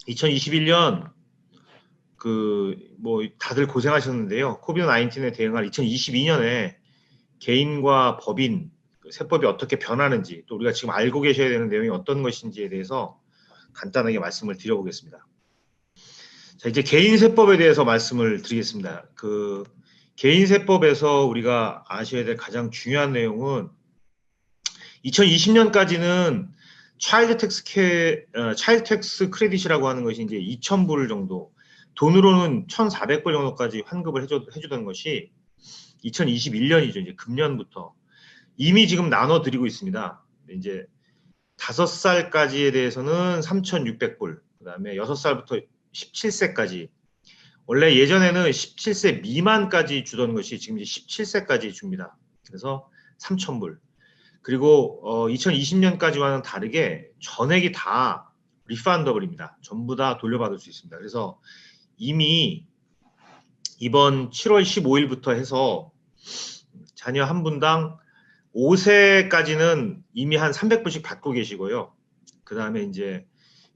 2021년 뭐 다들 고생하셨는데요. 코비드 19에 대응할 2022년에 개인과 법인 세법이 어떻게 변하는지, 또 우리가 지금 알고 계셔야 되는 내용이 어떤 것인지에 대해서 간단하게 말씀을 드려보겠습니다. 자, 이제 개인 세법에 대해서 말씀을 드리겠습니다. 개인 세법에서 우리가 아셔야 될 가장 중요한 내용은 2020년까지는 차일드 텍스 크레딧이라고 하는 것이 이제 2,000불 정도, 돈으로는 1,400불 정도까지 환급을 해주던 것이 2021년이죠. 이제 금년부터 이미 지금 나눠드리고 있습니다. 이제 5살까지에 대해서는 3,600불, 그 다음에 6살부터 17세까지, 원래 예전에는 17세 미만까지 주던 것이 지금 이제 17세까지 줍니다. 그래서 3,000불. 그리고 2020년까지와는 다르게 전액이 다 리펀더블입니다. 전부 다 돌려받을 수 있습니다. 그래서 이미 이번 7월 15일부터 해서 자녀 한 분당 5세까지는 이미 한 300불씩 받고 계시고요. 그 다음에 이제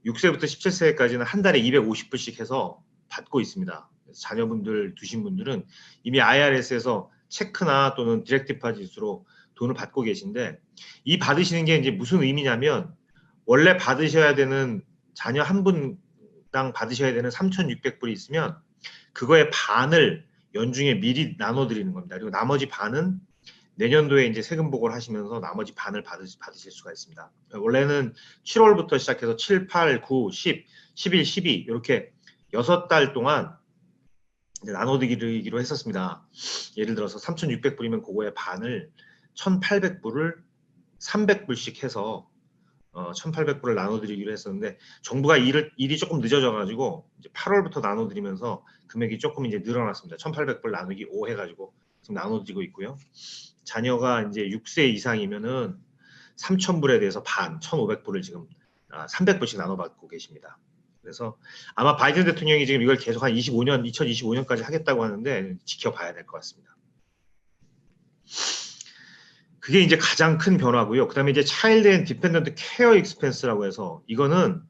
6세부터 17세까지는 한 달에 250불씩 해서 받고 있습니다. 자녀분들 두신 분들은 이미 IRS에서 체크나 또는 디렉트 디파짓으로 돈을 받고 계신데, 이 받으시는 게 이제 무슨 의미냐면, 원래 받으셔야 되는 자녀 한 분당 받으셔야 되는 3,600불이 있으면 그거의 반을 연중에 미리 나눠드리는 겁니다. 그리고 나머지 반은 내년도에 이제 세금 보고를 하시면서 나머지 반을 받으실 수가 있습니다. 원래는 7월부터 시작해서 7, 8, 9, 10, 11, 12 이렇게 6달 동안 나눠드리기로 했었습니다. 예를 들어서 3,600불이면 그거의 반을 1,800불을 300불씩 해서 1,800불을 나눠드리기로 했었는데, 정부가 일이 조금 늦어져가지고 이제 8월부터 나눠드리면서 금액이 조금 이제 늘어났습니다. 1,800불 나누기 5 해가지고 지금 나눠드리고 있고요. 자녀가 이제 6세 이상이면은 3,000불에 대해서 반, 1,500불을 지금 300불씩 나눠받고 계십니다. 그래서 아마 바이든 대통령이 지금 이걸 계속 한 2025년까지 하겠다고 하는데 지켜봐야 될 것 같습니다. 그게 이제 가장 큰 변화고요. 그 다음에 이제 차일드 앤 디펜던트 케어 익스펜스라고 해서, 이거는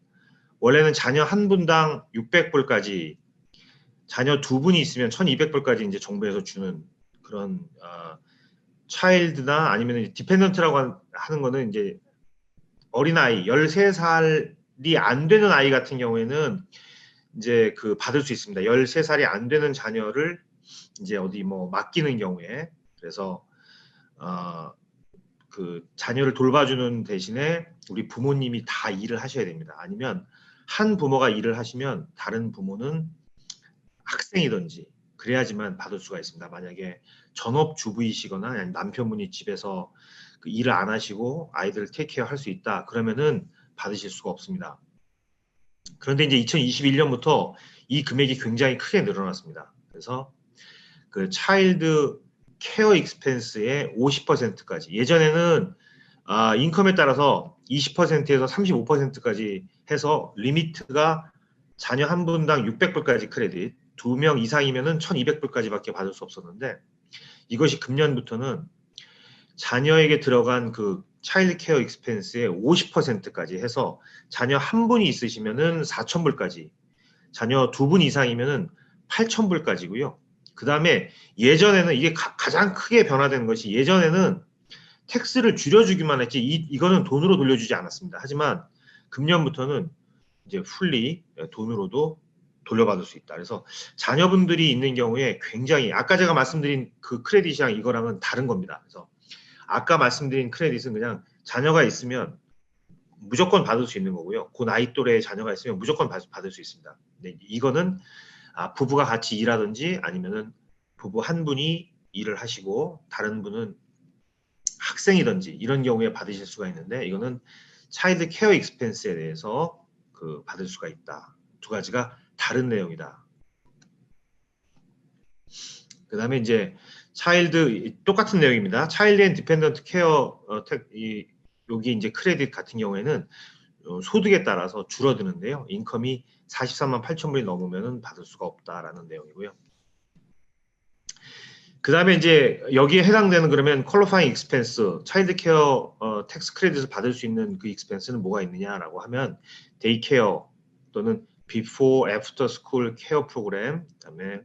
원래는 자녀 한 분당 600불까지, 자녀 두 분이 있으면 1,200불까지 이제 정부에서 주는 그런 차일드나 아니면 디펜던트라고 하는 거는 이제 어린아이 13살이 안 되는 아이 같은 경우에는 이제 받을 수 있습니다. 13살이 안 되는 자녀를 이제 어디 뭐 맡기는 경우에, 그래서 자녀를 돌봐주는 대신에 우리 부모님이 다 일을 하셔야 됩니다. 아니면 한 부모가 일을 하시면 다른 부모는 학생이든지 그래야지만 받을 수가 있습니다. 만약에 전업주부이시거나 아니면 남편분이 집에서 일을 안 하시고 아이들을 테이크케어 할 수 있다, 그러면은 받으실 수가 없습니다. 그런데 이제 2021년부터 이 금액이 굉장히 크게 늘어났습니다. 그래서 차일드 케어 익스펜스의 50%까지, 예전에는 인컴에 따라서 20%에서 35%까지 해서 리미트가 자녀 한 분당 600불까지 크레딧, 2명 이상이면은 1,200불까지밖에 받을 수 없었는데, 이것이 금년부터는 자녀에게 들어간 차일드 케어 익스펜스의 50%까지 해서 자녀 한 분이 있으시면은 4,000불까지, 자녀 두 분 이상이면은 8,000불까지고요. 그 다음에 예전에는 이게 가장 크게 변화된 것이, 예전에는 텍스를 줄여주기만 했지 이거는 돈으로 돌려주지 않았습니다. 하지만 금년부터는 이제 풀리 돈으로도 돌려받을 수 있다. 그래서 자녀분들이 있는 경우에 굉장히, 아까 제가 말씀드린 그 크레딧이랑 이거랑은 다른 겁니다. 그래서 아까 말씀드린 크레딧은 그냥 자녀가 있으면 무조건 받을 수 있는 거고요. 그 나이 또래의 자녀가 있으면 무조건 받을 수 있습니다. 근데 이거는 부부가 같이 일하든지 아니면은 부부 한 분이 일을 하시고 다른 분은 학생이든지 이런 경우에 받으실 수가 있는데, 이거는 차일드 케어 익스펜스에 대해서 받을 수가 있다. 두 가지가 다른 내용이다. 그 다음에 이제 똑같은 내용입니다. 차일드 앤 디펜던트 케어 여기 이제 크레딧 같은 경우에는 소득에 따라서 줄어드는데요. 인컴이 43만 8천 불이 넘으면 받을 수가 없다라는 내용이고요. 그 다음에 이제 여기에 해당되는, 그러면 퀄리파잉 익스펜스, 차일드 케어 텍스 크레딧을 받을 수 있는 그 익스펜스는 뭐가 있느냐라고 하면, 데이케어 또는 before, after school 케어 프로그램, 그다음에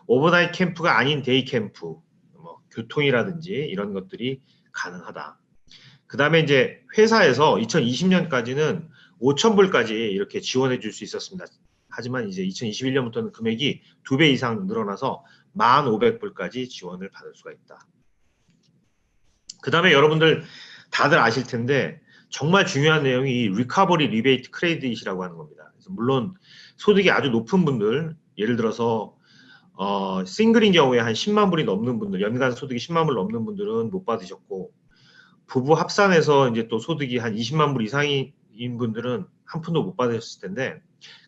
오버나잇 캠프가 아닌 데이 캠프, 뭐 교통이라든지 이런 것들이 가능하다. 그다음에 이제 회사에서 2020년까지는 5,000불까지 이렇게 지원해 줄 수 있었습니다. 하지만 이제 2021년부터는 금액이 2배 이상 늘어나서 1,500불까지 지원을 받을 수가 있다. 그다음에 여러분들 다들 아실 텐데 정말 중요한 내용이 이 리커버리 리베이트 크레딧이라고 하는 겁니다. 그래서 물론 소득이 아주 높은 분들, 예를 들어서 싱글인 경우에 한 10만 불이 넘는 분들, 연간 소득이 10만 불 넘는 분들은 못 받으셨고, 부부 합산해서 이제 또 소득이 한 20만 불 이상인 분들은 한 푼도 못 받으셨을 텐데,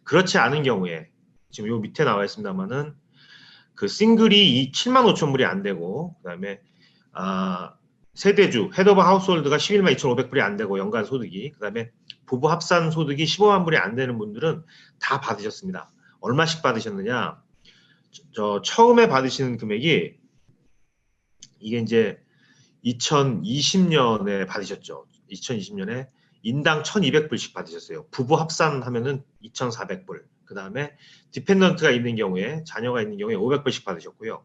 그렇지 않은 경우에 지금 요 밑에 나와 있습니다만은 그 싱글이 7만 5천 불이 안 되고, 그다음에 세대주 헤드 오브 하우스홀드가 11만 2,500불이 안 되고 연간 소득이, 그다음에 부부 합산 소득이 15만 불이 안 되는 분들은 다 받으셨습니다. 얼마씩 받으셨느냐? 저 처음에 받으시는 금액이 이게 이제 2020년에 받으셨죠. 2020년에 인당 1,200불씩 받으셨어요. 부부 합산하면은 2,400불. 그 다음에 디펜던트가 있는 경우에, 자녀가 있는 경우에 500불씩 받으셨고요.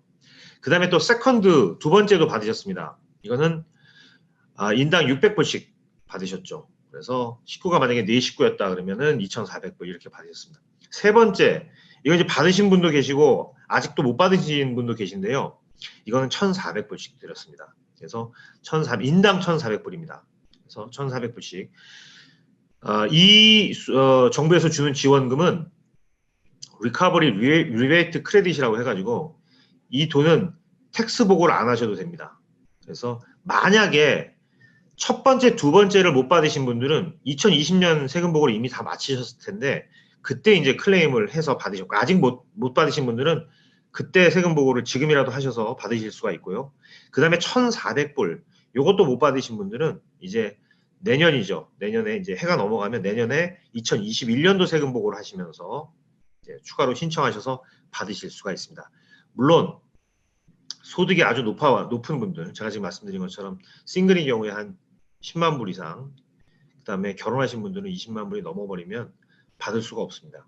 그 다음에 또 세컨드 두 번째도 받으셨습니다. 이거는 인당 600불씩 받으셨죠. 그래서 식구가 만약에 4식구였다 그러면은 2,400불 이렇게 받으셨습니다. 세 번째, 이거 이제 받으신 분도 계시고 아직도 못 받으신 분도 계신데요. 이거는 1,400불씩 드렸습니다. 그래서 인당 1,400불입니다. 그래서 1,400불씩. 정부에서 주는 지원금은 리커버리 리베이트 크레딧이라고 해가지고 이 돈은 텍스 보고를 안 하셔도 됩니다. 그래서 만약에 첫 번째, 두 번째를 못 받으신 분들은 2020년 세금 보고를 이미 다 마치셨을 텐데 그때 이제 클레임을 해서 받으셨고, 아직 못 받으신 분들은 그때 세금 보고를 지금이라도 하셔서 받으실 수가 있고요. 그 다음에 1,400불, 요것도 못 받으신 분들은 이제 내년이죠. 내년에 이제 해가 넘어가면 내년에 2021년도 세금 보고를 하시면서 이제 추가로 신청하셔서 받으실 수가 있습니다. 물론 소득이 아주 높은 분들, 제가 지금 말씀드린 것처럼 싱글인 경우에 한 10만 불 이상, 그 다음에 결혼하신 분들은 20만 불이 넘어버리면 받을 수가 없습니다.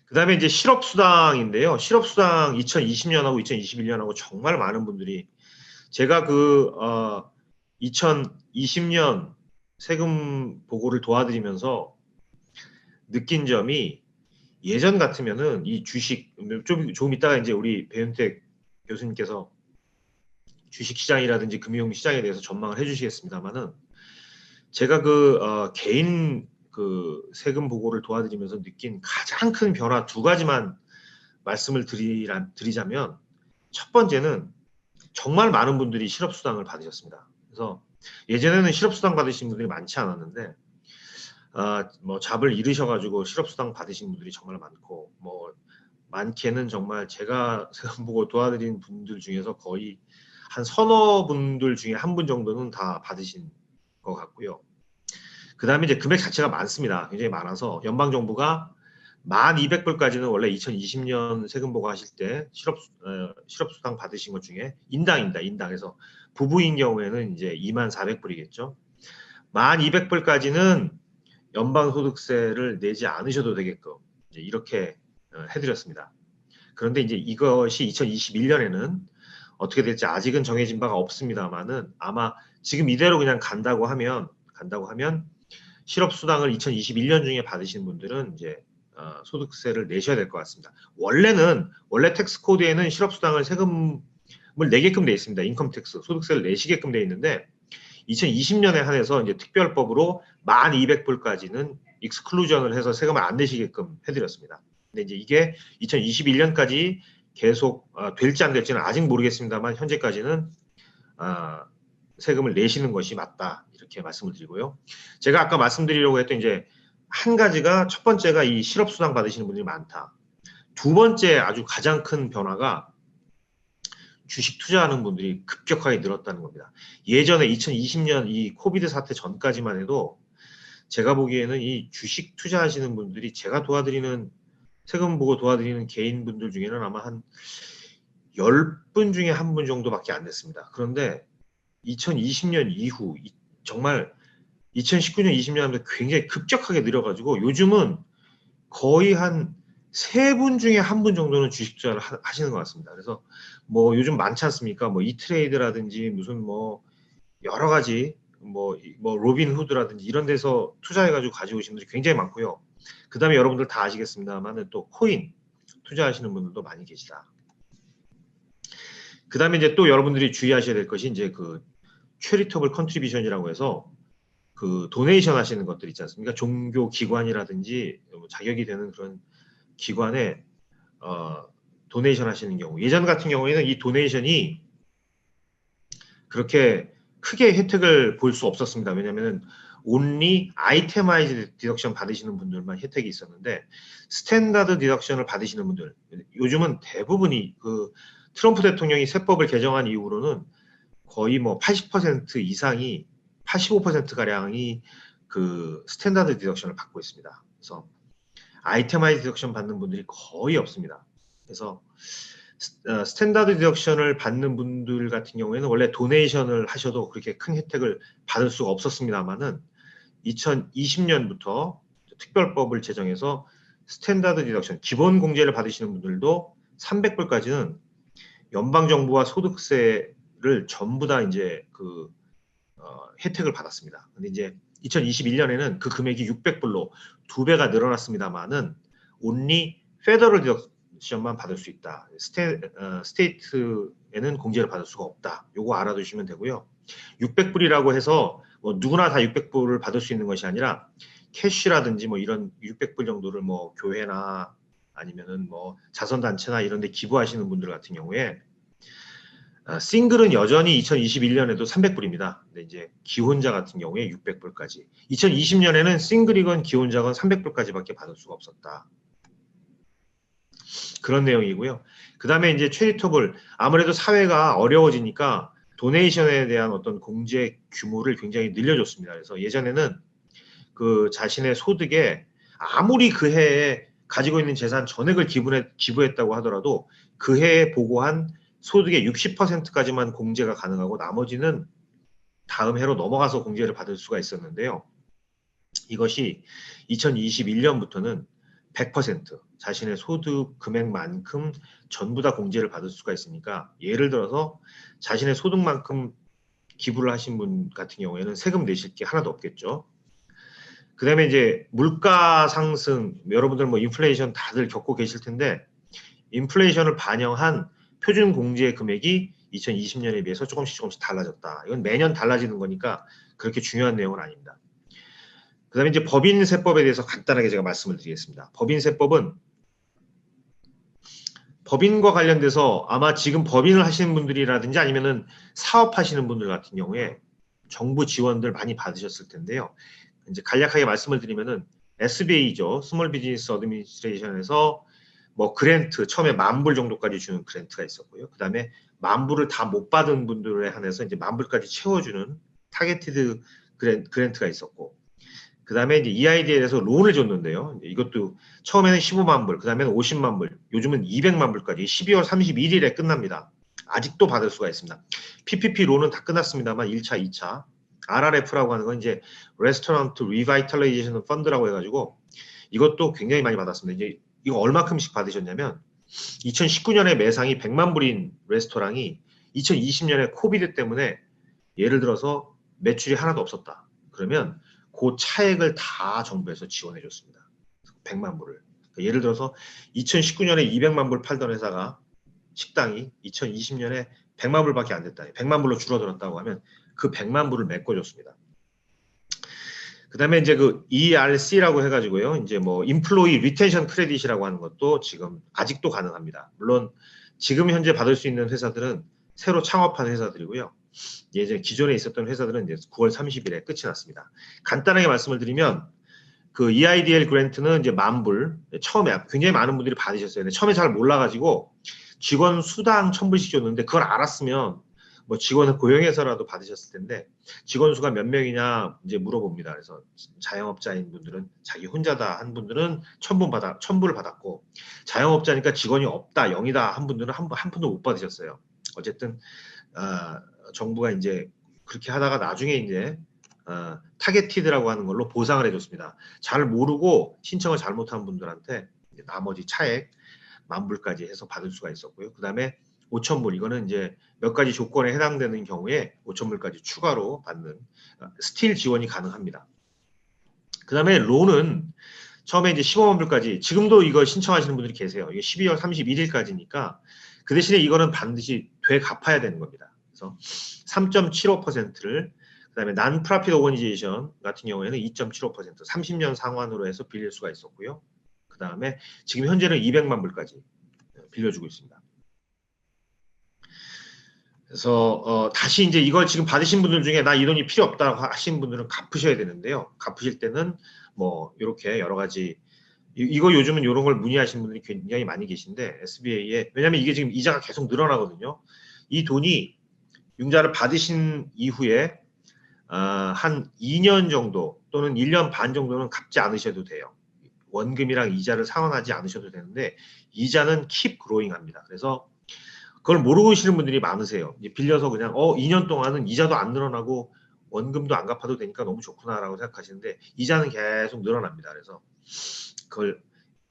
그 다음에 이제 실업수당인데요. 실업수당 2020년하고 2021년하고 정말 많은 분들이, 제가 2020년 세금 보고를 도와드리면서 느낀 점이, 예전 같으면은 이 주식, 조금 이따가 이제 우리 배윤택 교수님께서 주식시장이라든지 금융시장에 대해서 전망을 해주시겠습니다만은, 제가 개인 세금 보고를 도와드리면서 느낀 가장 큰 변화 두 가지만 말씀을 드리자면, 첫 번째는 정말 많은 분들이 실업수당을 받으셨습니다. 그래서 예전에는 실업수당 받으신 분들이 많지 않았는데, 뭐 잡을 잃으셔가지고 실업수당 받으신 분들이 정말 많고, 뭐 많게는 정말 제가 세금 보고 도와드린 분들 중에서 거의 한 서너 분들 중에 한 분 정도는 다 받으신 것 같고요. 그 다음에 이제 금액 자체가 많습니다. 굉장히 많아서 연방정부가 1,200불까지는 원래 2020년 세금 보고 하실 때 실업수당 받으신 것 중에 인당해서 부부인 경우에는 이제 24,000불이겠죠. 1,200불까지는 연방소득세를 내지 않으셔도 되게끔 이제 이렇게 해드렸습니다. 그런데 이제 이것이 2021년에는 어떻게 될지 아직은 정해진 바가 없습니다만은, 아마 지금 이대로 그냥 간다고 하면 실업수당을 2021년 중에 받으신 분들은 이제 소득세를 내셔야 될 것 같습니다. 원래 텍스 코드에는 실업수당을 세금을 내게끔 돼 있습니다. 인컴텍스, 소득세를 내시게끔 돼 있는데 2020년에 한해서 이제 특별법으로 1,200불까지는 익스클루전을 해서 세금을 안 내시게끔 해드렸습니다. 근데 이제 이게 2021년까지 계속 될지 안 될지는 아직 모르겠습니다만, 현재까지는 세금을 내시는 것이 맞다, 이렇게 말씀을 드리고요. 제가 아까 말씀드리려고 했던 이제 한 가지가, 첫 번째가 이 실업수당 받으시는 분들이 많다. 두 번째 아주 가장 큰 변화가 주식 투자하는 분들이 급격하게 늘었다는 겁니다. 예전에 2020년 이 코비드 사태 전까지만 해도 제가 보기에는 이 주식 투자하시는 분들이 제가 세금 보고 도와드리는 개인분들 중에는 아마 한 10분 중에 한 분 정도밖에 안 됐습니다. 그런데 2020년 이후 정말 2019년, 20년 하면서 굉장히 급격하게 늘어가지고 요즘은 거의 한 3분 중에 1분 정도는 주식 투자를 하시는 것 같습니다. 그래서 뭐 요즘 많지 않습니까? 뭐 이트레이드라든지 무슨 뭐 여러 가지 뭐 로빈 후드라든지 이런 데서 투자해가지고 가지고 오신 분들이 굉장히 많고요. 그 다음에 여러분들 다 아시겠습니다만은 또 코인 투자하시는 분들도 많이 계시다. 그 다음에 이제 또 여러분들이 주의하셔야 될 것이 이제 그 체리터블 컨트리뷰션이라고 해서 그 도네이션 하시는 것들 있지 않습니까? 종교 기관이라든지 자격이 되는 그런 기관에 도네이션 하시는 경우, 예전 같은 경우에는 이 도네이션이 그렇게 크게 혜택을 볼 수 없었습니다. 왜냐하면 온리 아이템아이즈 디덕션 받으시는 분들만 혜택이 있었는데 스탠다드 디덕션을 받으시는 분들, 요즘은 대부분이 그 트럼프 대통령이 세법을 개정한 이후로는 거의 뭐 80% 이상이 85%가량이 그 스탠다드 디덕션을 받고 있습니다. 그래서 아이템아이즈 디덕션 받는 분들이 거의 없습니다. 그래서 스탠다드 디덕션을 받는 분들 같은 경우에는 원래 도네이션을 하셔도 그렇게 큰 혜택을 받을 수가 없었습니다만은 2020년부터 특별법을 제정해서 스탠다드 디덕션 기본 공제를 받으시는 분들도 300불까지는 연방정부와 소득세를 전부 다 이제 그 혜택을 받았습니다. 근데 이제 2021년에는 그 금액이 600불로 2배가 늘어났습니다만은 온리 페더럴 디덕션만 받을 수 있다. 스테이트에는 공제를 받을 수가 없다. 요거 알아두시면 되고요. 600불이라고 해서 뭐 누구나 다 600불을 받을 수 있는 것이 아니라 캐시라든지 뭐 이런 600불 정도를 뭐 교회나 아니면은 뭐 자선단체나 이런 데 기부하시는 분들 같은 경우에 싱글은 여전히 2021년에도 300불입니다. 근데 이제 기혼자 같은 경우에 600불까지. 2020년에는 싱글이건 기혼자건 300불까지밖에 받을 수가 없었다. 그런 내용이고요. 그 다음에 이제 체리터블, 아무래도 사회가 어려워지니까 도네이션에 대한 어떤 공제 규모를 굉장히 늘려줬습니다. 그래서 예전에는 그 자신의 소득에 아무리 그 해에 가지고 있는 재산 전액을 기부했다고 하더라도 그 해에 보고한 소득의 60%까지만 공제가 가능하고 나머지는 다음 해로 넘어가서 공제를 받을 수가 있었는데요. 이것이 2021년부터는 100% 자신의 소득 금액만큼 전부 다 공제를 받을 수가 있으니까 예를 들어서 자신의 소득만큼 기부를 하신 분 같은 경우에는 세금 내실 게 하나도 없겠죠. 그 다음에 이제 물가 상승, 여러분들 뭐 인플레이션 다들 겪고 계실 텐데 인플레이션을 반영한 표준 공제 금액이 2020년에 비해서 조금씩 달라졌다. 이건 매년 달라지는 거니까 그렇게 중요한 내용은 아닙니다. 그 다음에 이제 법인세법에 대해서 간단하게 제가 말씀을 드리겠습니다. 법인세법은 법인과 관련돼서 아마 지금 법인을 하시는 분들이라든지 아니면은 사업하시는 분들 같은 경우에 정부 지원들 많이 받으셨을 텐데요. 이제 간략하게 말씀을 드리면은 SBA죠. 스몰 비즈니스 어드미니스트레이션에서 뭐 그랜트 처음에 10,000불 정도까지 주는 그랜트가 있었고요. 그 다음에 10,000불을 다 못 받은 분들에 한해서 이제 10,000불까지 채워주는 타겟티드 그랜트가 있었고, 그 다음에 이제 EID에 대해서 론을 줬는데요. 이것도 처음에는 15만 불, 그 다음에는 50만 불, 요즘은 200만 불까지 12월 31일에 끝납니다. 아직도 받을 수가 있습니다. PPP 론은 다 끝났습니다만 1차, 2차. RRF라고 하는 건 이제 레스토랑트 리바이탈라이제이션 펀드라고 해가지고 이것도 굉장히 많이 받았습니다. 이제 이거 얼마큼씩 받으셨냐면 2019년에 매상이 100만 불인 레스토랑이 2020년에 코비드 때문에 예를 들어서 매출이 하나도 없었다. 그러면 그 차액을 다 정부에서 지원해 줬습니다. 100만 불을. 그러니까 예를 들어서 2019년에 200만 불 팔던 회사가 식당이 2020년에 100만 불밖에 안 됐다. 100만 불로 줄어들었다고 하면 그 100만 불을 메꿔줬습니다. 그 다음에 이제 그 ERC라고 해가지고요. 이제 뭐 인플로이 리텐션 크레딧이라고 하는 것도 지금 아직도 가능합니다. 물론 지금 현재 받을 수 있는 회사들은 새로 창업한 회사들이고요. 예전에 기존에 있었던 회사들은 이제 9월 30일에 끝이 났습니다. 간단하게 말씀을 드리면 그 EIDL 그랜트는 이제 10,000불 처음에 굉장히 많은 분들이 받으셨어요. 처음에 잘 몰라가지고 직원 수당 1,000불씩 줬는데 그걸 알았으면 뭐 직원을 고용해서라도 받으셨을 텐데 직원 수가 몇 명이냐 이제 물어봅니다. 그래서 자영업자인 분들은 자기 혼자다 한 분들은 1,000불을 받았고 자영업자니까 직원이 없다 0이다 한 분들은 한 푼도 못 받으셨어요. 어쨌든 정부가 이제 그렇게 하다가 나중에 이제 타겟티드라고 하는 걸로 보상을 해줬습니다. 잘 모르고 신청을 잘못한 분들한테 나머지 차액 10,000불까지 해서 받을 수가 있었고요. 그 다음에 5,000불, 이거는 이제 몇 가지 조건에 해당되는 경우에 5,000불까지 추가로 받는 스틸 지원이 가능합니다. 그 다음에 론은 처음에 이제 15만 불까지, 지금도 이거 신청하시는 분들이 계세요. 이게 12월 31일까지니까 그 대신에 이거는 반드시 되갚아야 되는 겁니다. 그래서 3.75%를, 그 다음에 난프라핏 오거니제이션 같은 경우에는 2.75%, 30년 상환으로 해서 빌릴 수가 있었고요. 그 다음에 지금 현재는 200만 불까지 빌려주고 있습니다. 그래서 다시 이제 이걸 지금 받으신 분들 중에 나 이 돈이 필요 없다 하신 분들은 갚으셔야 되는데요. 갚으실 때는 뭐 이렇게 여러 가지, 이거 요즘은 이런 걸 문의하시는 분들이 굉장히 많이 계신데, SBA에, 왜냐하면 이게 지금 이자가 계속 늘어나거든요. 이 돈이 융자를 받으신 이후에 한 2년 정도 또는 1년 반 정도는 갚지 않으셔도 돼요. 원금이랑 이자를 상환하지 않으셔도 되는데 이자는 keep growing 합니다. 그래서 그걸 모르고 계시는 분들이 많으세요. 이제 빌려서 그냥 2년 동안은 이자도 안 늘어나고 원금도 안 갚아도 되니까 너무 좋구나라고 생각하시는데 이자는 계속 늘어납니다. 그래서 그걸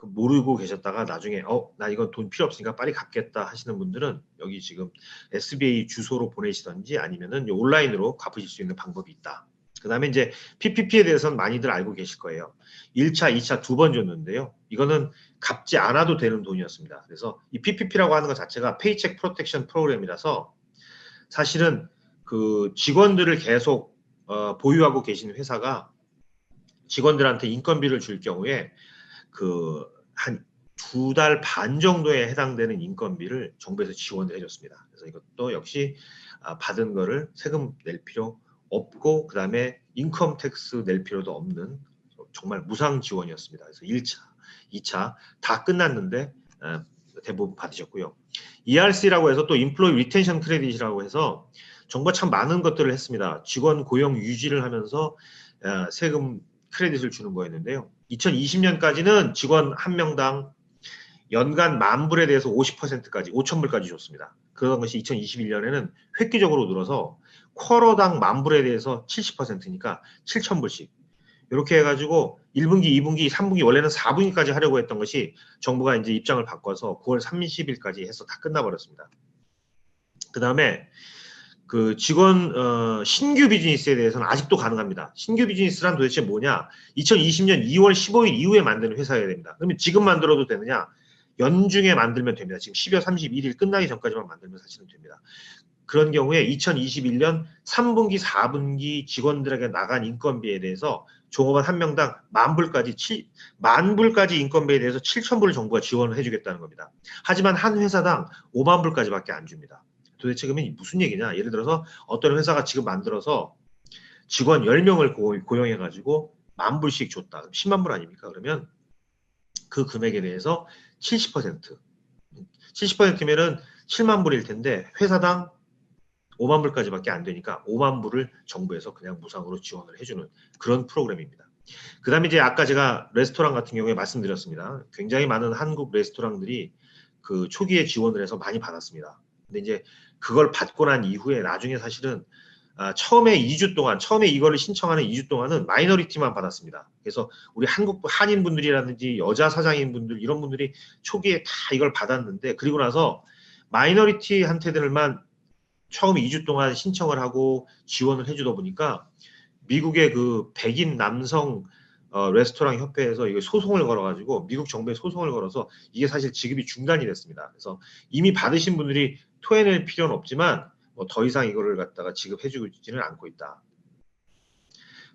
모르고 계셨다가 나중에 나 이건 돈 필요 없으니까 빨리 갚겠다 하시는 분들은 여기 지금 SBA 주소로 보내시던지 아니면은 온라인으로 갚으실 수 있는 방법이 있다. 그 다음에 이제 PPP에 대해서는 많이들 알고 계실 거예요. 1차, 2차 두 번 줬는데요. 이거는 갚지 않아도 되는 돈이었습니다. 그래서 이 PPP라고 하는 것 자체가 페이첵 프로텍션 프로그램이라서 사실은 그 직원들을 계속 보유하고 계신 회사가 직원들한테 인건비를 줄 경우에 그 한 2달 반 정도에 해당되는 인건비를 정부에서 지원을 해줬습니다. 그래서 이것도 역시 받은 거를 세금 낼 필요 없고 그 다음에 인컴 텍스 낼 필요도 없는 정말 무상 지원이었습니다. 그래서 1차, 2차 다 끝났는데 대부분 받으셨고요. ERC라고 해서 또 인플로이 리텐션 크레딧이라고 해서 정부가 참 많은 것들을 했습니다. 직원 고용 유지를 하면서 세금 크레딧을 주는 거였는데요. 2020년까지는 직원 한 명당 연간 10,000불에 대해서 50%까지 5,000불까지 줬습니다. 그런 것이 2021년에는 획기적으로 늘어서 쿼러당 10,000불에 대해서 70%니까 7,000불씩 이렇게 해가지고 1분기, 2분기, 3분기 원래는 4분기까지 하려고 했던 것이 정부가 이제 입장을 바꿔서 9월 30일까지 해서 다 끝나버렸습니다. 그 다음에 그 직원 신규 비즈니스에 대해서는 아직도 가능합니다. 신규 비즈니스란 도대체 뭐냐? 2020년 2월 15일 이후에 만드는 회사여야 됩니다. 그러면 지금 만들어도 되느냐? 연중에 만들면 됩니다. 지금 12월 31일 끝나기 전까지만 만들면 사실은 됩니다. 그런 경우에 2021년 3분기, 4분기 직원들에게 나간 인건비에 대해서 종업원 한 명당 10,000불까지 인건비에 대해서 7,000불을 정부가 지원을 해주겠다는 겁니다. 하지만 한 회사당 5만 불까지밖에 안 줍니다. 도대체 그러면 무슨 얘기냐? 예를 들어서 어떤 회사가 지금 만들어서 직원 10명을 고용해가지고 10,000불씩 줬다. 10만 불 아닙니까? 그러면 그 금액에 대해서 70%면은 7만 불일 텐데 회사당 5만 불까지밖에 안 되니까 5만 불을 정부에서 그냥 무상으로 지원을 해주는 그런 프로그램입니다. 그 다음에 이제 아까 제가 레스토랑 같은 경우에 말씀드렸습니다. 굉장히 많은 한국 레스토랑들이 그 초기에 지원을 해서 많이 받았습니다. 근데 이제 그걸 받고 난 이후에 나중에 사실은 처음에 2주 동안, 처음에 이거를 신청하는 2주 동안은 마이너리티만 받았습니다. 그래서 우리 한국 한인분들이라든지 여자 사장님분들 이런 분들이 초기에 다 이걸 받았는데 그리고 나서 마이너리티한테들만 처음 2주 동안 신청을 하고 지원을 해주다 보니까 미국의 그 백인 남성 레스토랑 협회에서 이거 소송을 걸어가지고 미국 정부에 소송을 걸어서 이게 사실 지급이 중단이 됐습니다. 그래서 이미 받으신 분들이 토해낼 필요는 없지만 뭐 더 이상 이거를 갖다가 지급해주지는 않고 있다.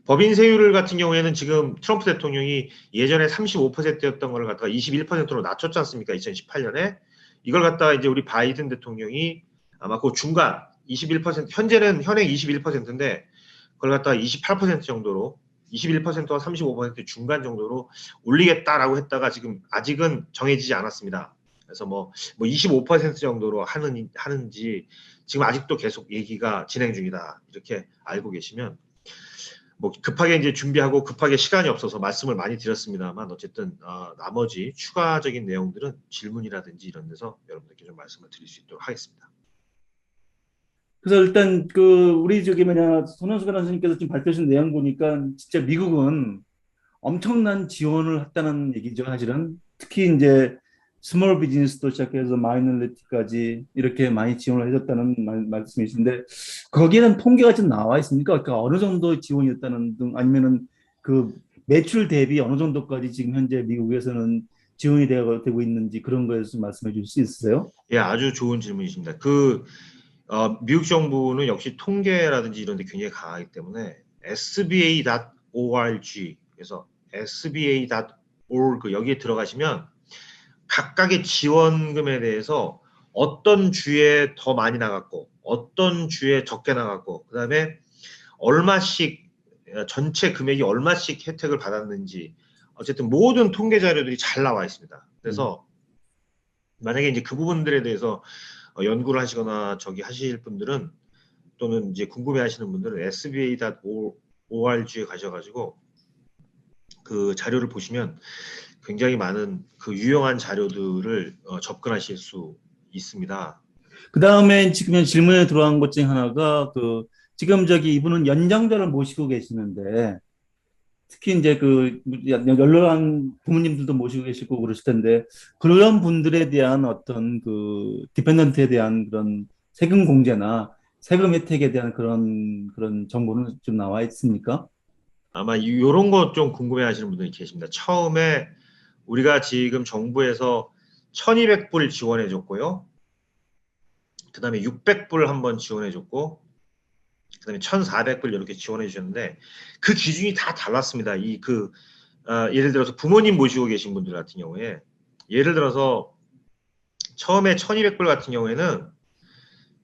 법인 세율을 같은 경우에는 지금 트럼프 대통령이 예전에 35%였던 걸 갖다가 21%로 낮췄지 않습니까? 2018년에 이걸 갖다가 이제 우리 바이든 대통령이 아마 그 중간 21% 현재는 현행 21%인데 그걸 갖다가 28% 정도로 21%와 35% 중간 정도로 올리겠다라고 했다가 지금 아직은 정해지지 않았습니다. 그래서 뭐 25% 정도로 하는지 지금 아직도 계속 얘기가 진행 중이다 이렇게 알고 계시면 뭐 급하게 이제 준비하고 급하게 시간이 없어서 말씀을 많이 드렸습니다만 어쨌든 나머지 추가적인 내용들은 질문이라든지 이런 데서 여러분들께 좀 말씀을 드릴 수 있도록 하겠습니다. 그래서 일단 그 우리 저기 뭐냐 손현수 변호사님께서 지금 발표하신 내용 보니까 진짜 미국은 엄청난 지원을 했다는 얘기죠, 사실은. 특히 이제 스몰 비즈니스도 시작해서 마이너리티까지 이렇게 많이 지원을 해줬다는 말씀이신데 거기에는 통계가 좀 나와 있습니까? 그러니까 어느 정도 지원이었다는 등 아니면은 그 매출 대비 어느 정도까지 지금 현재 미국에서는 지원이 되고 있는지 그런 거에 서 말씀해 주실 수 있으세요? 예, 아주 좋은 질문이십니다. 미국 정부는 역시 통계라든지 이런 데 굉장히 강하기 때문에 sba.org 그래서 sba.org 여기에 들어가시면 각각의 지원금에 대해서 어떤 주에 더 많이 나갔고 어떤 주에 적게 나갔고 그다음에 얼마씩 전체 금액이 얼마씩 혜택을 받았는지 어쨌든 모든 통계 자료들이 잘 나와 있습니다. 음. 그래서 만약에 이제 그 부분들에 대해서 연구를 하시거나 저기 하실 분들은 또는 이제 궁금해 하시는 분들은 sba.org에 가셔가지고 그 자료를 보시면 굉장히 많은 그 유용한 자료들을 접근하실 수 있습니다. 그 다음에 지금 질문에 들어간 것 중에 하나가 그 지금 저기 이분은 연장자를 모시고 계시는데 특히 이제 그 연로한 부모님들도 모시고 계시고 그러실 텐데 그런 분들에 대한 어떤 그 디펜던트에 대한 그런 세금 공제나 세금 혜택에 대한 그런 정보는 좀 나와 있습니까? 아마 이런 거 좀 궁금해 하시는 분들이 계십니다. 처음에 우리가 지금 정부에서 1200불 지원해 줬고요. 그 다음에 600불 한번 지원해 줬고, 그 다음에 1400불 이렇게 지원해 주셨는데, 그 기준이 다 달랐습니다. 예를 들어서 부모님 모시고 계신 분들 같은 경우에, 예를 들어서 처음에 1200불 같은 경우에는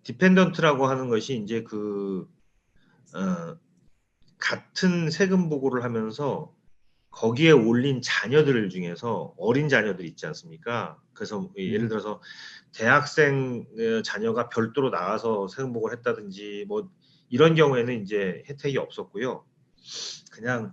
디펜던트라고 하는 것이 이제 어, 같은 세금 보고를 하면서 거기에 올린 자녀들 중에서 어린 자녀들 있지 않습니까? 그래서 예를 네. 들어서 대학생 자녀가 별도로 나가서 세금 보고를 했다든지 뭐 이런 경우에는 이제 혜택이 없었고요. 그냥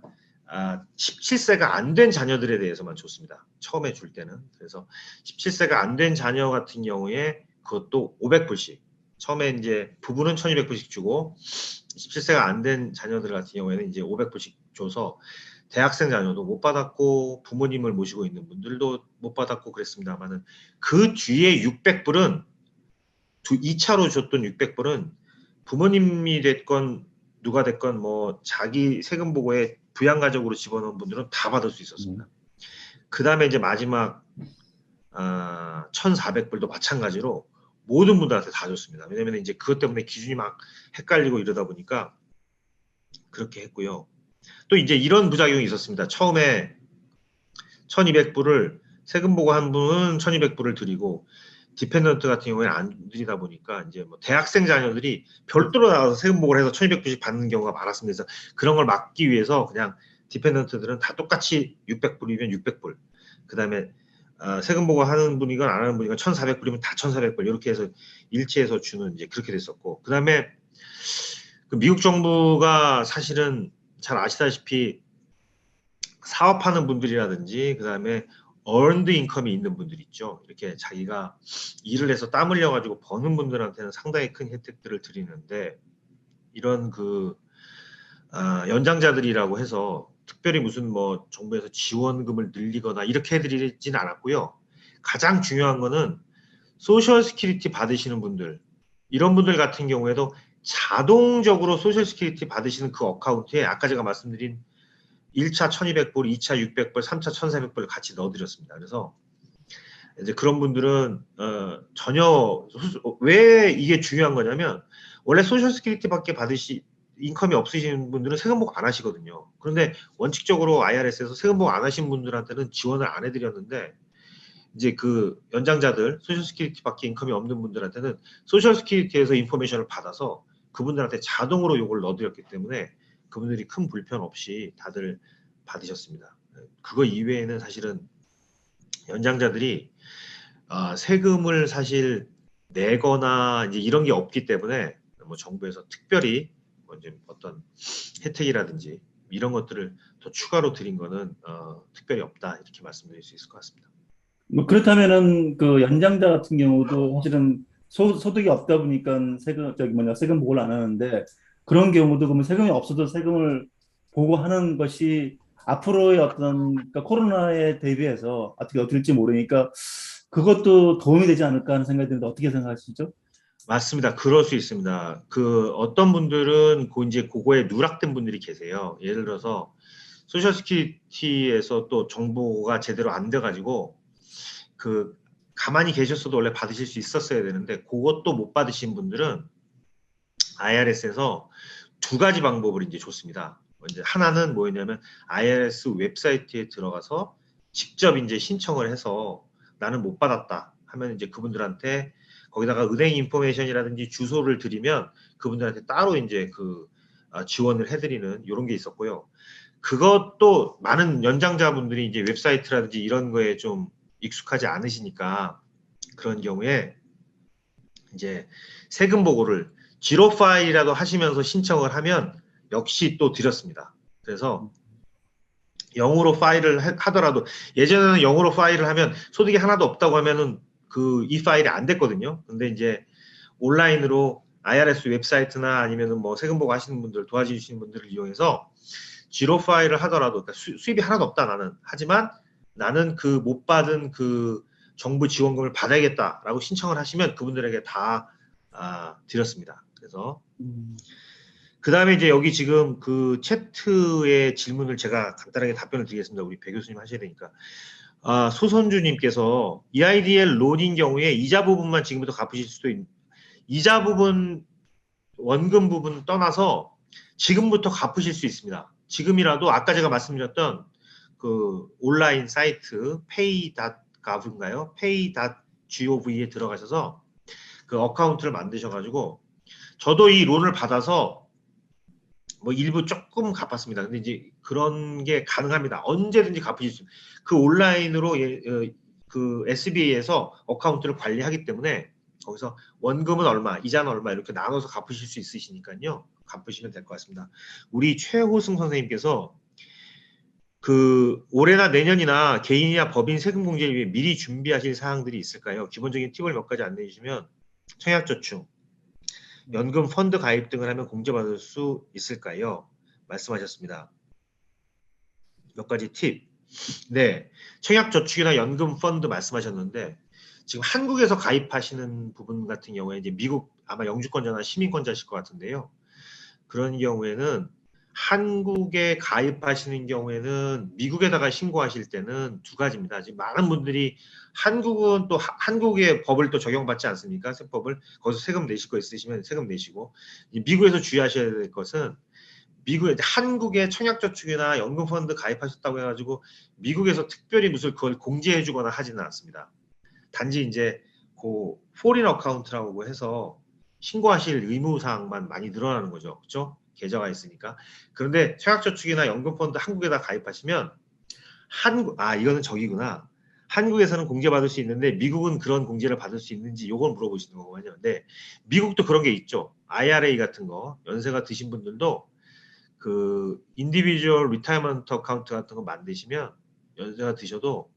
17세가 안 된 자녀들에 대해서만 줬습니다. 처음에 줄 때는. 그래서 17세가 안 된 자녀 같은 경우에 그것도 500불씩. 처음에 이제 부부는 1200불씩 주고 17세가 안 된 자녀들 같은 경우에는 이제 500불씩 줘서 대학생 자녀도 못 받았고 부모님을 모시고 있는 분들도 못 받았고 그랬습니다만은 그 뒤에 600불은 2차로 줬던 600불은 부모님이 됐건 누가 됐건 뭐 자기 세금 보고에 부양가족으로 집어넣은 분들은 다 받을 수 음. 있었습니다. 그 다음에 이제 마지막 1,400불도 마찬가지로 모든 분들한테 다 줬습니다. 왜냐면 이제 그것 때문에 기준이 막 헷갈리고 이러다 보니까 그렇게 했고요. 또 이제 이런 부작용이 있었습니다. 처음에 1,200불을 세금 보고 한 분은 1,200불을 드리고 디펜던트 같은 경우에는 안 드리다 보니까 이제 뭐 대학생 자녀들이 별도로 나가서 세금 보고를 해서 1,200불씩 받는 경우가 많았습니다. 그래서 그런 걸 막기 위해서 그냥 디펜던트들은 다 똑같이 600불이면 600불. 그다음에 세금 보고 하는 분이건 안 하는 분이건 1,400불이면 다 1,400불 이렇게 해서 일치해서 주는 이제 그렇게 됐었고 그다음에 그 미국 정부가 사실은 잘 아시다시피 사업하는 분들이라든지 그다음에 earned income이 있는 분들 있죠. 이렇게 자기가 일을 해서 땀 흘려 가지고 버는 분들한테는 상당히 큰 혜택들을 드리는데 이런 연장자들이라고 해서 특별히 무슨 뭐 정부에서 지원금을 늘리거나 이렇게 해드리진 않았고요. 가장 중요한 거는 소셜 스키리티 받으시는 분들 이런 분들 같은 경우에도 자동적으로 소셜 스키리티 받으시는 그 어카운트에 아까 제가 말씀드린 1차 1200불, 2차 600불, 3차 1400불 같이 넣어드렸습니다. 그래서 이제 그런 분들은 전혀 왜 이게 중요한 거냐면 원래 소셜 스키리티밖에 인컴이 없으신 분들은 세금보고 안 하시거든요. 그런데 원칙적으로 IRS에서 세금보고 안 하신 분들한테는 지원을 안 해드렸는데 이제 그 연장자들 소셜 스키리티밖에 인컴이 없는 분들한테는 소셜 스키리티에서 인포메이션을 받아서 그분들한테 자동으로 요걸 넣어드렸기 때문에 그분들이 큰 불편 없이 다들 받으셨습니다. 그거 이외에는 사실은 연장자들이 세금을 사실 내거나 이제 이런 게 없기 때문에 뭐 정부에서 특별히 뭐 이제 어떤 혜택이라든지 이런 것들을 더 추가로 드린 거는 특별히 없다 이렇게 말씀드릴 수 있을 것 같습니다. 뭐 그렇다면은 그 연장자 같은 경우도 사실은 소득이 없다 보니까 세금 보고를 안 하는데 그런 경우도 그러면 세금이 없어도 세금을 보고하는 것이 앞으로의 어떤 그러니까 코로나에 대비해서 어떻게 될지 모르니까 그것도 도움이 되지 않을까 하는 생각이 드는데 어떻게 생각하시죠? 맞습니다. 그럴 수 있습니다. 그 어떤 분들은 이제 그거에 누락된 분들이 계세요. 예를 들어서 소셜 시큐리티에서 또 정보가 제대로 안 돼가지고 그 가만히 계셨어도 원래 받으실 수 있었어야 되는데 그것도 못 받으신 분들은 IRS에서 두 가지 방법을 이제 줬습니다. 이제 하나는 뭐였냐면 IRS 웹사이트에 들어가서 직접 이제 신청을 해서 나는 못 받았다 하면 이제 그분들한테 거기다가 은행 인포메이션이라든지 주소를 드리면 그분들한테 따로 이제 지원을 해드리는 이런 게 있었고요. 그것도 많은 연장자분들이 이제 웹사이트라든지 이런 거에 좀 익숙하지 않으시니까 그런 경우에 이제 세금 보고를 지로 파일이라도 하시면서 신청을 하면 역시 또 드렸습니다. 그래서 영어로 파일을 하더라도 예전에는 영어로 파일을 하면 소득이 하나도 없다고 하면은 이 파일이 안 됐거든요. 근데 이제 온라인으로 IRS 웹사이트나 아니면은 뭐 세금 보고 하시는 분들 도와주시는 분들을 이용해서 지로 파일을 하더라도 그러니까 수입이 하나도 없다 나는 하지만 나는 못 받은 정부 지원금을 받아야겠다라고 신청을 하시면 그분들에게 다 드렸습니다. 그래서 음, 그 다음에 이제 여기 지금 채트의 질문을 제가 간단하게 답변을 드리겠습니다. 우리 배 교수님 하셔야 되니까. 소선주님께서 EIDL 론인 경우에 이자 부분만 지금부터 갚으실 수도 이자 부분, 원금 부분 떠나서 지금부터 갚으실 수 있습니다. 지금이라도 아까 제가 말씀드렸던 온라인 사이트 pay.gov인가요? pay.gov에 들어가셔서 어카운트를 만드셔가지고 저도 이 론을 받아서 뭐 일부 조금 갚았습니다. 근데 이제 그런 게 가능합니다. 언제든지 갚으실 수 있습니다. 온라인으로 SBA에서 어카운트를 관리하기 때문에 거기서 원금은 얼마, 이자는 얼마 이렇게 나눠서 갚으실 수 있으시니까요. 갚으시면 될 것 같습니다. 우리 최호승 선생님께서 올해나 내년이나 개인이나 법인 세금 공제를 위해 미리 준비하실 사항들이 있을까요? 기본적인 팁을 몇 가지 안내해 주시면 청약저축, 연금 펀드 가입 등을 하면 공제받을 수 있을까요? 말씀하셨습니다. 몇 가지 팁. 네, 청약저축이나 연금 펀드 말씀하셨는데 지금 한국에서 가입하시는 부분 같은 경우에 이제 미국 아마 영주권자나 시민권자실 것 같은데요. 그런 경우에는 한국에 가입하시는 경우에는 미국에다가 신고하실 때는 두 가지입니다. 지금 많은 분들이 한국은 또 한국의 법을 또 적용받지 않습니까? 세법을 거기서 세금 내실 거 있으시면 세금 내시고 미국에서 주의하셔야 될 것은 미국에 한국의 청약저축이나 연금펀드 가입하셨다고 해가지고 미국에서 특별히 무슨 그걸 공제해주거나 하지는 않습니다. 단지 이제 포린 어카운트라고 해서 신고하실 의무사항만 많이 늘어나는 거죠. 그렇죠? 계좌가 있으니까. 그런데 청약저축이나 연금펀드 한국에다 가입하시면 이거는 저기구나. 한국에서는 공제받을 수 있는데 미국은 그런 공제를 받을 수 있는지 이걸 물어보시는 거거든요. 근데 미국도 그런 게 있죠. IRA 같은 거 연세가 드신 분들도 인디비주얼 리타이먼트 어카운트 같은 거 만드시면 연세가 드셔도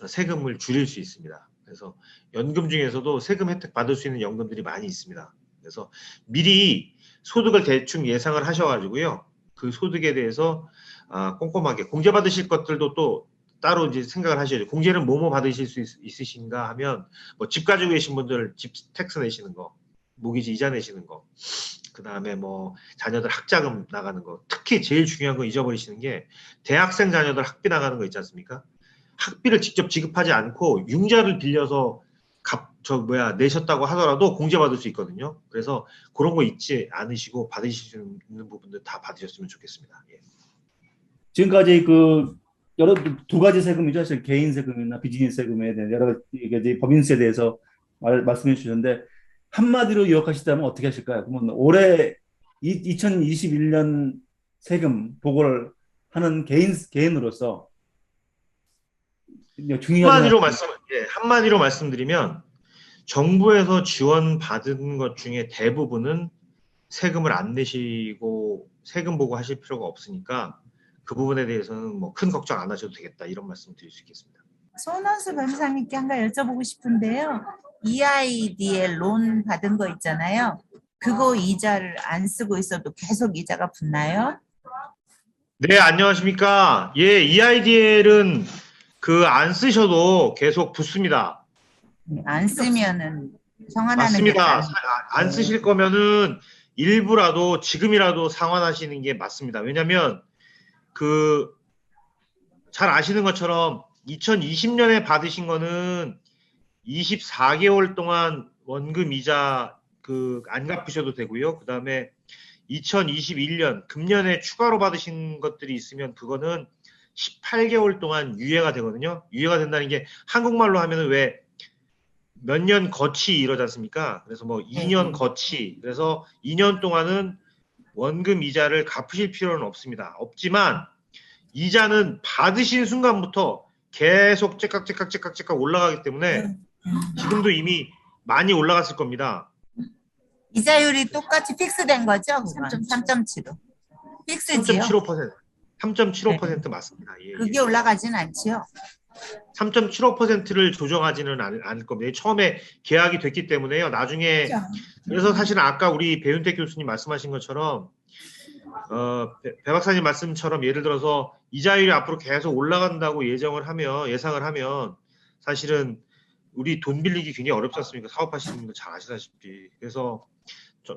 세금을 줄일 수 있습니다. 그래서 연금 중에서도 세금 혜택 받을 수 있는 연금들이 많이 있습니다. 그래서 미리 소득을 대충 예상을 하셔가지고요. 그 소득에 대해서 꼼꼼하게 공제받으실 것들도 또 따로 이제 생각을 하셔야죠. 공제는 뭐뭐 받으실 수 있으신가 하면 뭐 집 가지고 계신 분들 집 텍스 내시는 거, 모기지 이자 내시는 거, 그 다음에 뭐 자녀들 학자금 나가는 거, 특히 제일 중요한 거 잊어버리시는 게 대학생 자녀들 학비 나가는 거 있지 않습니까? 학비를 직접 지급하지 않고 융자를 빌려서 내셨다고 하더라도 공제받을 수 있거든요. 그래서 그런 거 잊지 않으시고 받으실 수 있는 부분들 다 받으셨으면 좋겠습니다. 예. 지금까지 여러 두 가지 세금이죠. 사실 개인 세금이나 비즈니스 세금에 대한 여러 가지 법인세에 대해서 말씀해 주셨는데 한마디로 요약하시다면 어떻게 하실까요? 그러면 올해 2021년 세금 보고를 하는 개인으로서 중요하지 않은 한마디로 말씀드리면 정부에서 지원받은 것 중에 대부분은 세금을 안 내시고 세금 보고 하실 필요가 없으니까 그 부분에 대해서는 뭐 큰 걱정 안 하셔도 되겠다 이런 말씀 드릴 수 있겠습니다. 손원수 변호사님께 한 가지 여쭤보고 싶은데요. EIDL 론 받은 거 있잖아요. 그거 이자를 안 쓰고 있어도 계속 이자가 붙나요? 네, 안녕하십니까. 예, EIDL은 그 안 쓰셔도 계속 붙습니다. 안 쓰면은 상환하는 게 맞습니다. 단. 안 쓰실 거면은 일부라도 지금이라도 상환하시는 게 맞습니다. 왜냐면 그 잘 아시는 것처럼 2020년에 받으신 거는 24개월 동안 원금 이자 그 안 갚으셔도 되고요. 그다음에 2021년 금년에 추가로 받으신 것들이 있으면 그거는 18개월 동안 유예가 되거든요. 유예가 된다는 게 한국말로 하면은 왜 몇 년 거치 이러지 않습니까? 그래서 뭐 2년 거치. 그래서 2년 동안은 원금 이자를 갚으실 필요는 없습니다. 없지만 이자는 받으신 순간부터 계속 째깍째깍 올라가기 때문에 지금도 이미 많이 올라갔을 겁니다. 이자율이 똑같이 픽스된 거죠? 3.75. 픽스지요? 3.75%. 3.75% 맞습니다. 예, 그게 예. 올라가진 않지요? 3.75%를 조정하지는 않을 겁니다. 처음에 계약이 됐기 때문에요. 나중에 그래서 사실은 아까 우리 배윤택 교수님 말씀하신 것처럼 배 박사님 말씀처럼 예를 들어서 이자율이 앞으로 계속 올라간다고 예상을 하면 사실은 우리 돈 빌리기 굉장히 어렵지 않습니까? 사업하시는 분들 잘 아시다시피. 그래서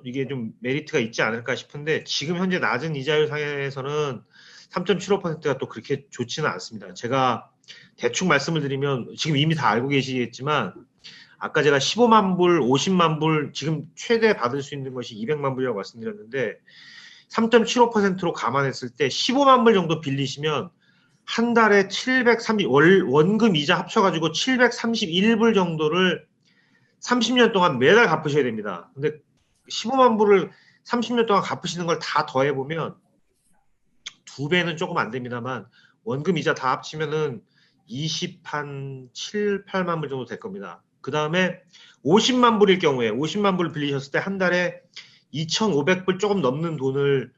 이게 좀 메리트가 있지 않을까 싶은데 지금 현재 낮은 이자율 상에서는 3.75%가 또 그렇게 좋지는 않습니다. 제가 대충 말씀을 드리면 지금 이미 다 알고 계시겠지만 아까 제가 15만 불, 50만 불 지금 최대 받을 수 있는 것이 200만 불이라고 말씀드렸는데 3.75%로 감안했을 때 15만 불 정도 빌리시면 한 달에 원금 이자 합쳐가지고 731불 정도를 30년 동안 매달 갚으셔야 됩니다. 근데 15만 불을 30년 동안 갚으시는 걸 다 더해보면 2배는 조금 안 됩니다만 원금 이자 다 합치면은 7, 8만 불 정도 될 겁니다. 그 다음에 50만 불일 경우에 50만 불 빌리셨을 때 한 달에 2,500불 조금 넘는 돈을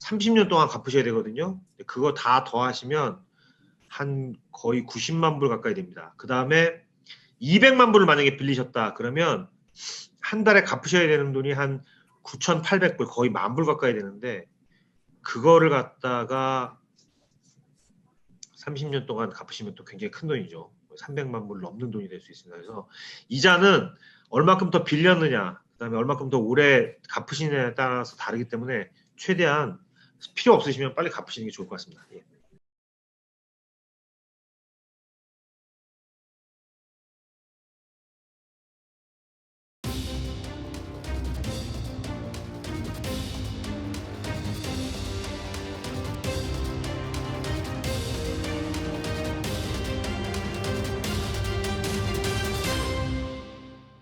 30년 동안 갚으셔야 되거든요. 그거 다 더하시면 한 거의 90만 불 가까이 됩니다. 그 다음에 200만 불을 만약에 빌리셨다 그러면 한 달에 갚으셔야 되는 돈이 한 9,800불 거의 10,000불 가까이 되는데 그거를 갖다가 30년 동안 갚으시면 또 굉장히 큰 돈이죠. 300만 불 넘는 돈이 될 수 있습니다. 그래서 이자는 얼마큼 더 빌렸느냐, 그다음에 얼마큼 더 오래 갚으시느냐에 따라서 다르기 때문에 최대한 필요 없으시면 빨리 갚으시는 게 좋을 것 같습니다. 예.